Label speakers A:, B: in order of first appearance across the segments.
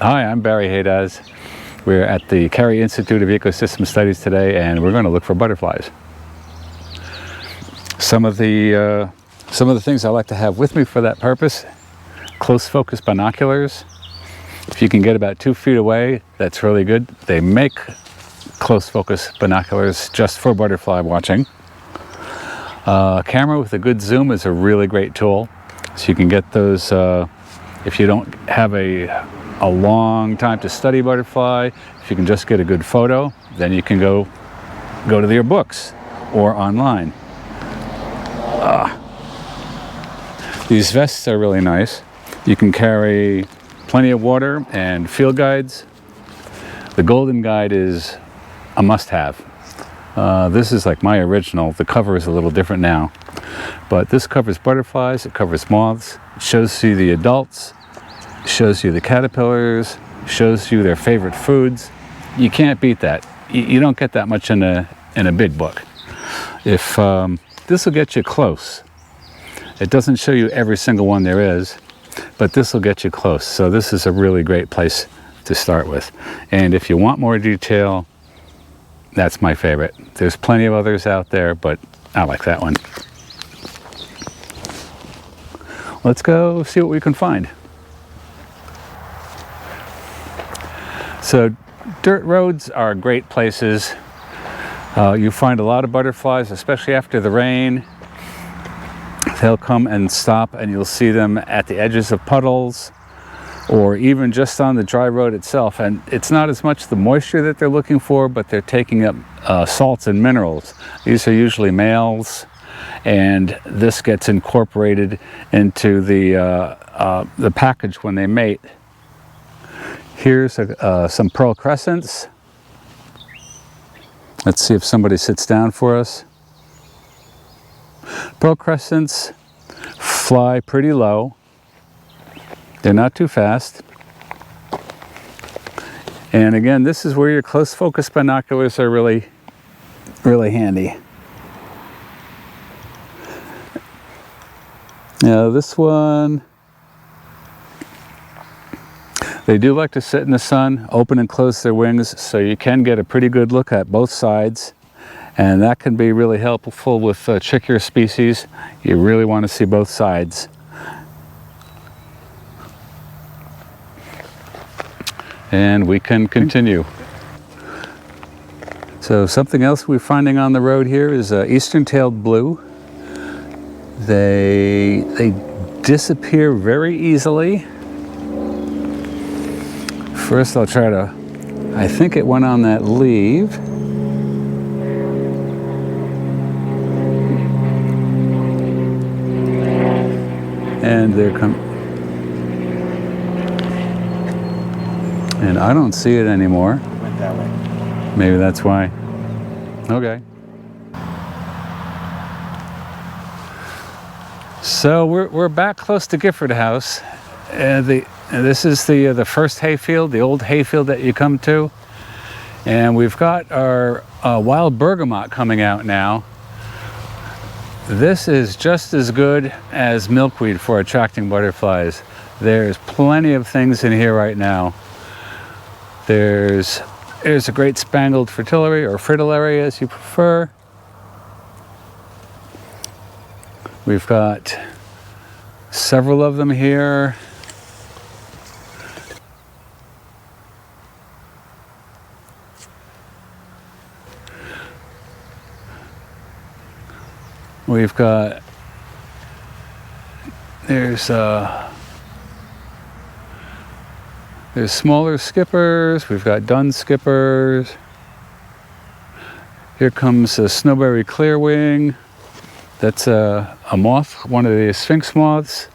A: Hi, I'm Barry Haydasz. We're at the Cary Institute of Ecosystem Studies today, and we're going to look for butterflies. Some of the things I like to have with me for that purpose: close focus binoculars. If you can get about 2 feet away, that's really good. They make close focus binoculars just for butterfly watching. A camera with a good zoom is a really great tool, so you can get those. If you don't have a long time to study butterfly, if you can just get a good photo, then you can go to your books or online. These vests are really nice. You can carry plenty of water and field guides. The Golden Guide is a must-have. This is like my original. The cover is a little different now, but this covers butterflies, it covers moths, it shows you the adults, shows you the caterpillars, shows you their favorite foods. You can't beat that. You don't get that much in a big book. If this will get you close. It doesn't show you every single one there is, but this will get you close. So this is a really great place to start with. And if you want more detail, that's my favorite. There's plenty of others out there, but I like that one. Let's go see what we can find. So dirt roads are great places. You find a lot of butterflies, especially after the rain. They'll come and stop, and you'll see them at the edges of puddles or even just on the dry road itself. And it's not as much the moisture that they're looking for, but they're taking up salts and minerals. These are usually males, and this gets incorporated into the package when they mate. Here's some pearl crescents. Let's see if somebody sits down for us. Pearl crescents fly pretty low. They're not too fast. And again, this is where your close focus binoculars are really, really handy. Now this one, they do like to sit in the sun, open and close their wings, so you can get a pretty good look at both sides. And that can be really helpful with chickier species. You really want to see both sides. And we can continue. So something else we're finding on the road here is eastern-tailed blue. They disappear very easily. First I'll try to, I think it went on that leaf. And there come, and I don't see it anymore.
B: It went that way.
A: Maybe that's why. Okay. So we're back close to Gifford House. This is the first hayfield, the old hayfield that you come to, and we've got our wild bergamot coming out now. This is just as good as milkweed for attracting butterflies. There's plenty of things in here right now. There's a great spangled fritillary, or fritillary as you prefer. We've got several of them here. We've got, there's smaller skippers, we've got dun skippers. Here comes a snowberry clearwing. That's a moth, one of the sphinx moths.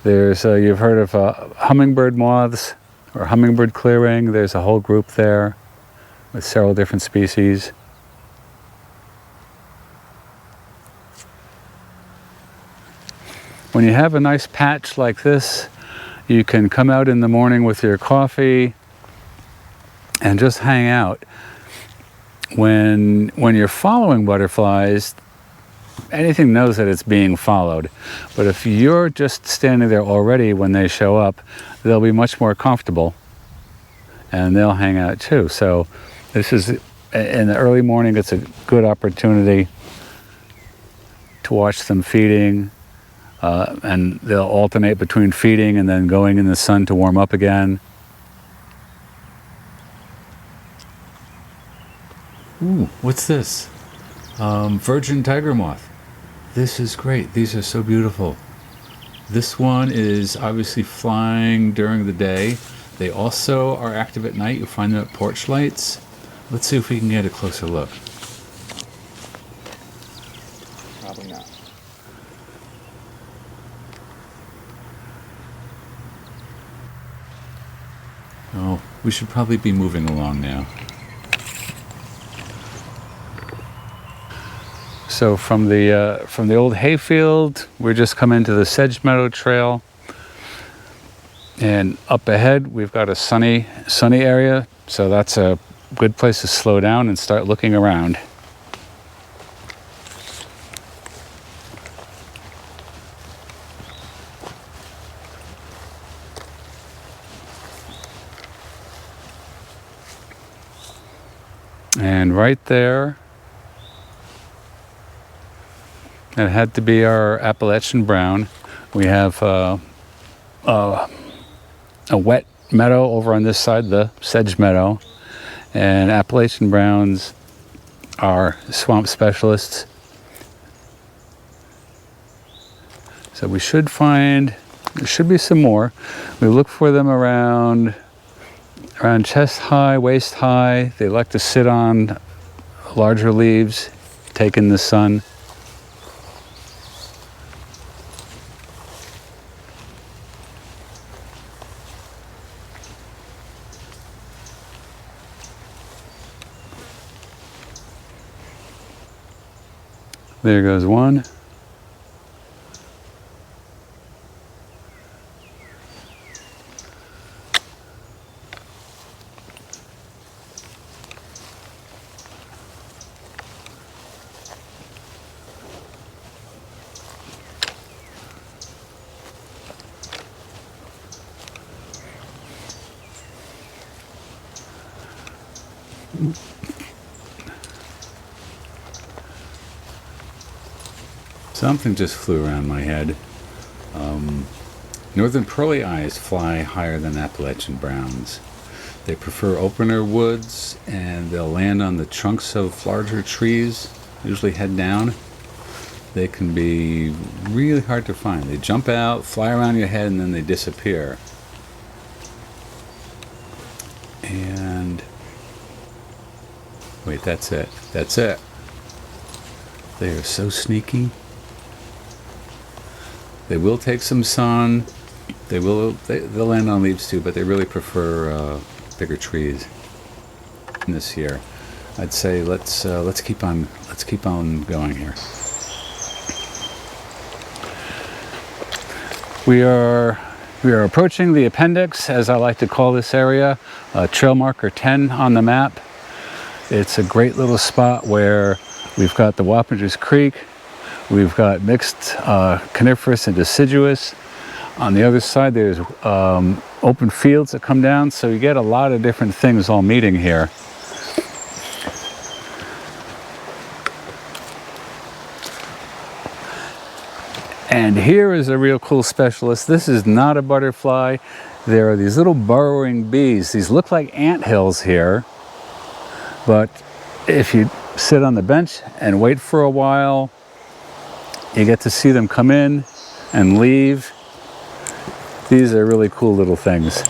A: There's, you've heard of hummingbird moths or hummingbird clearwing. There's a whole group there with several different species. When you have a nice patch like this, you can come out in the morning with your coffee and just hang out. When you're following butterflies, anything knows that it's being followed. But if you're just standing there already when they show up, they'll be much more comfortable and they'll hang out too. So this is, in the early morning, it's a good opportunity to watch them feeding, and they'll alternate between feeding and then going in the sun to warm up again. Ooh, what's this? Virgin tiger moth. This is great. These are so beautiful. This one is obviously flying during the day. They also are active at night. You'll find them at porch lights. Let's see if we can get a closer look.
B: Probably not.
A: Oh, we should probably be moving along now. So from the old hayfield, we're just coming to the sedge meadow trail, and up ahead we've got a sunny area. So that's a good place to slow down and start looking around. And right there, it had to be our Appalachian brown. We have a wet meadow over on this side, the sedge meadow, and Appalachian browns are swamp specialists. So we should find, there should be some more. We look for them around chest high, waist high. They like to sit on larger leaves, take in the sun. There goes one. Something just flew around my head. Northern pearly eyes fly higher than Appalachian browns. They prefer opener woods, and they'll land on the trunks of larger trees, usually head down. They can be really hard to find. They jump out, fly around your head, and then they disappear. And wait, that's it. That's it. They are so sneaky. They will take some sun. They'll land on leaves too, but they really prefer bigger trees. This year, I'd say let's keep on going here. We are approaching the appendix, as I like to call this area, trail marker 10 on the map. It's a great little spot where we've got the Wappingers Creek. We've got mixed coniferous and deciduous. On the other side, there's open fields that come down, so you get a lot of different things all meeting here. And here is a real cool specialist. This is not a butterfly. There are these little burrowing bees. These look like anthills here, but if you sit on the bench and wait for a while, you get to see them come in and leave. These are really cool little things.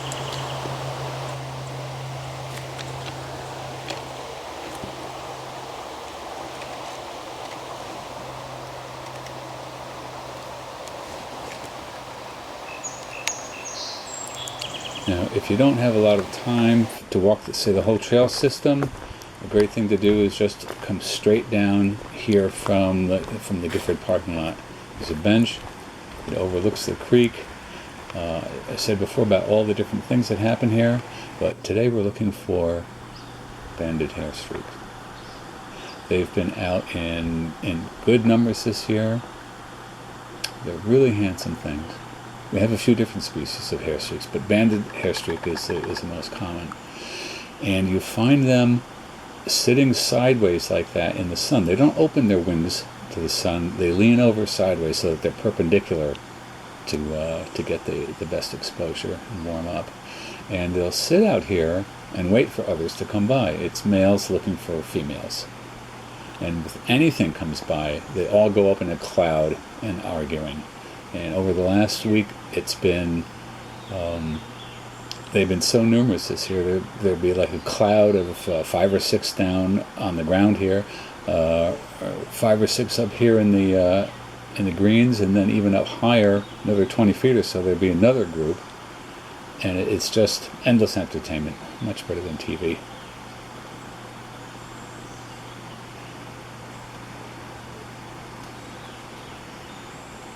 A: Now, if you don't have a lot of time to walk, say, the whole trail system, a great thing to do is just come straight down here from the Gifford parking lot. There's a bench. It overlooks the creek. I said before about all the different things that happen here, but today we're looking for banded hair streak. They've been out in good numbers this year. They're really handsome things. We have a few different species of hair streaks, but banded hair streak is the most common. And you find them sitting sideways like that in the sun. They don't open their wings to the sun. They lean over sideways so that they're perpendicular to get the best exposure and warm up. And they'll sit out here and wait for others to come by. It's males looking for females. And if anything comes by, they all go up in a cloud and arguing. And over the last week, it's been, they've been so numerous this year. There'd be like a cloud of 5 or 6 down on the ground here, 5 or 6 up here in the greens, and then even up higher, another 20 feet or so, there'd be another group. And it's just endless entertainment, much better than TV.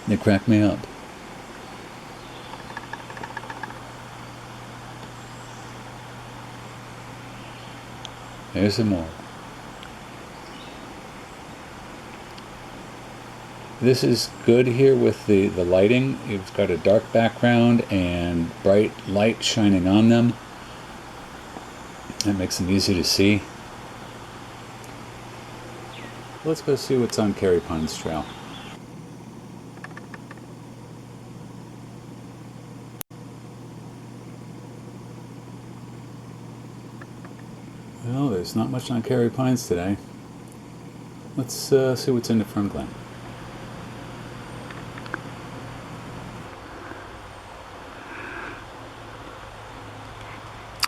A: They crack me up. There's some more. This is good here with the lighting. You've got a dark background and bright light shining on them. That makes them easy to see. Let's go see what's on Cary Pines Trail. Well, there's not much on Cary Pines today. Let's see what's in the Fern Glen.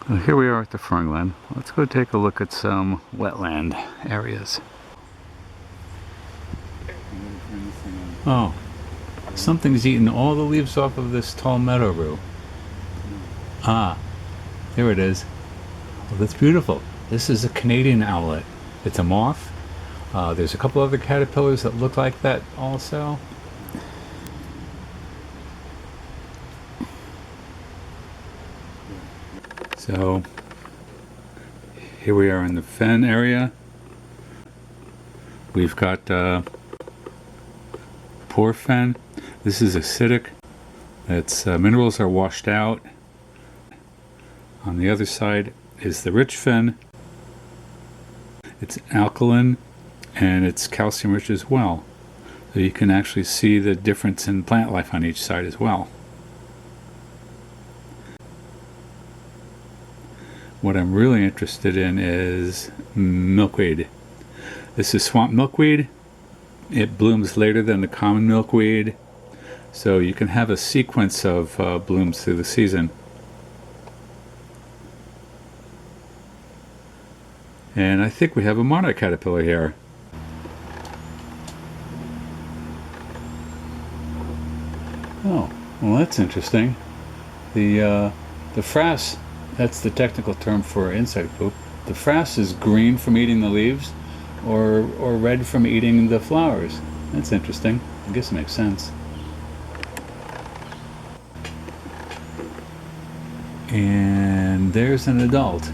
A: Well, here we are at the Fern Glen. Let's go take a look at some wetland areas. Oh, something's eaten all the leaves off of this tall meadow rue. Ah, there it is. Oh, that's beautiful. This is a Canadian owlet. It's a moth. There's a couple other caterpillars that look like that also. So here we are in the fen area. We've got poor fen. This is acidic. Its minerals are washed out. On the other side is the rich fen. It's alkaline and it's calcium rich as well. So you can actually see the difference in plant life on each side as well. What I'm really interested in is milkweed. This is swamp milkweed. It blooms later than the common milkweed, so you can have a sequence of blooms through the season. And I think we have a monarch caterpillar here. Oh, well, that's interesting. The frass, that's the technical term for insect poop. The frass is green from eating the leaves, or red from eating the flowers. That's interesting. I guess it makes sense. And there's an adult,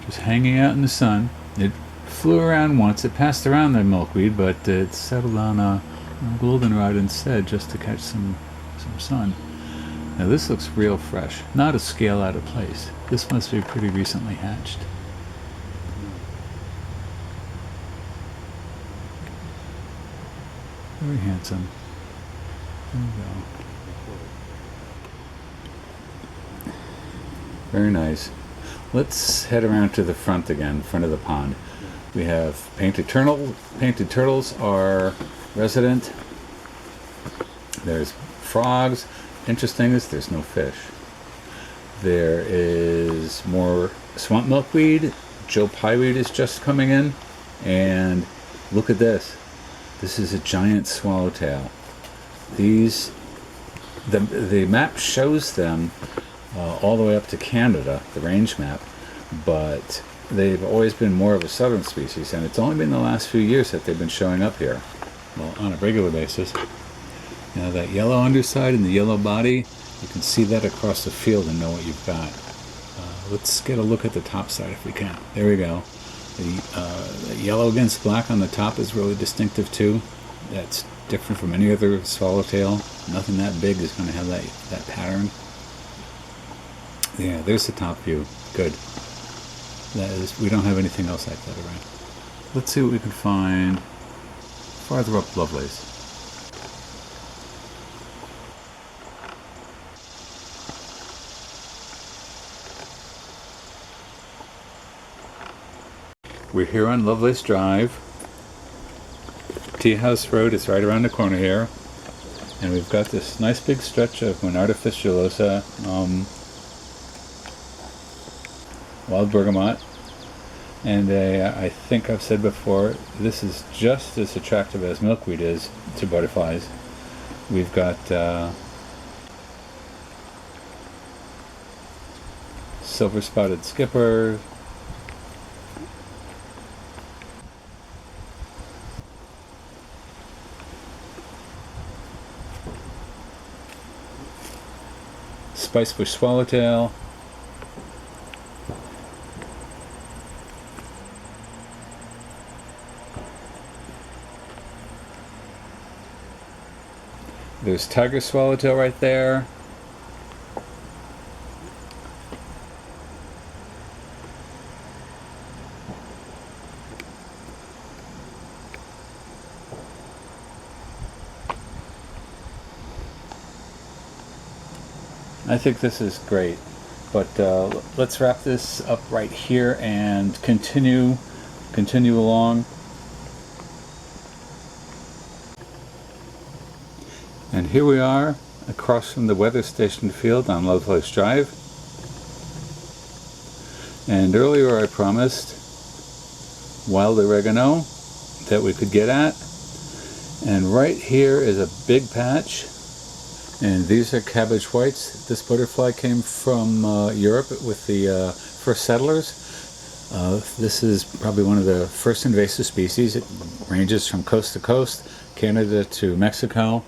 A: just hanging out in the sun. It flew around once. It passed around the milkweed, but it settled on a goldenrod instead, just to catch some sun. Now this looks real fresh, not a scale out of place. This must be pretty recently hatched. Very handsome. There we go. Very nice. Let's head around to the front again, front of the pond. We have painted turtle. Painted turtles are resident. There's frogs. Interesting is there's no fish. There is more swamp milkweed. Joe Pyeweed is just coming in. And look at this. This is a giant swallowtail. These, the map shows them all the way up to Canada, the range map, but they've always been more of a southern species, and it's only been the last few years that they've been showing up here, well, on a regular basis. You know, that yellow underside and the yellow body, you can see that across the field and know what you've got. Let's get a look at the top side if we can. There we go. The yellow against black on the top is really distinctive too. That's different from any other swallowtail. Nothing that big is going to have that pattern. Yeah, there's the top view. Good. That is, we don't have anything else like that around. Let's see what we can find farther up Lovelace. We're here on Lovelace Drive. Tea House Road is right around the corner here. And we've got this nice big stretch of Monarda fistulosa, wild bergamot. And I think I've said before, this is just as attractive as milkweed is to butterflies. We've got silver spotted skipper, spicebush swallowtail, there's tiger swallowtail right there. I think this is great, but let's wrap this up right here and continue along. And here we are across from the weather station field on Lovelace Drive. And earlier I promised wild oregano that we could get at. And right here is a big patch. And these are cabbage whites. This butterfly came from Europe with the first settlers. This is probably one of the first invasive species. It ranges from coast to coast, Canada to Mexico.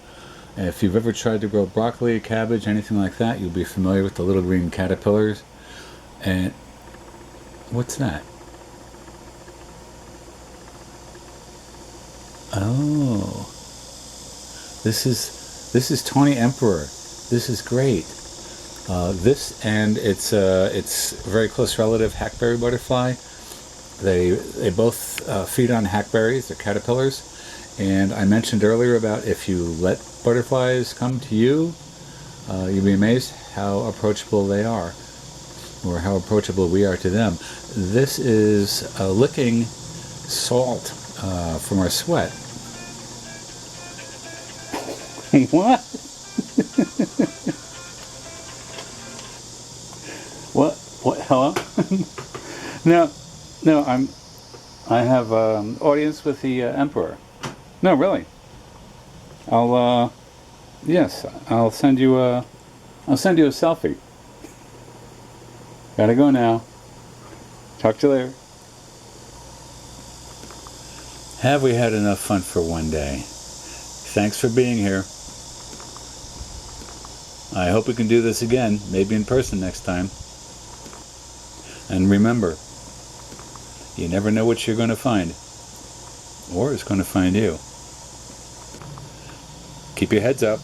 A: And if you've ever tried to grow broccoli, cabbage, anything like that, you'll be familiar with the little green caterpillars. And what's that? Oh, this is Tawny Emperor. This is great. This and its very close relative hackberry butterfly. They both feed on hackberries. They're caterpillars. And I mentioned earlier about if you let butterflies come to you, you'll be amazed how approachable they are, or how approachable we are to them. This is licking salt from our sweat. What? What? Hello? No. I have audience with the emperor. No, really. Yes, I'll send you a selfie. Gotta go now. Talk to you later. Have we had enough fun for one day? Thanks for being here. I hope we can do this again, maybe in person next time. And remember, you never know what you're going to find, or it's going to find you. Keep your heads up.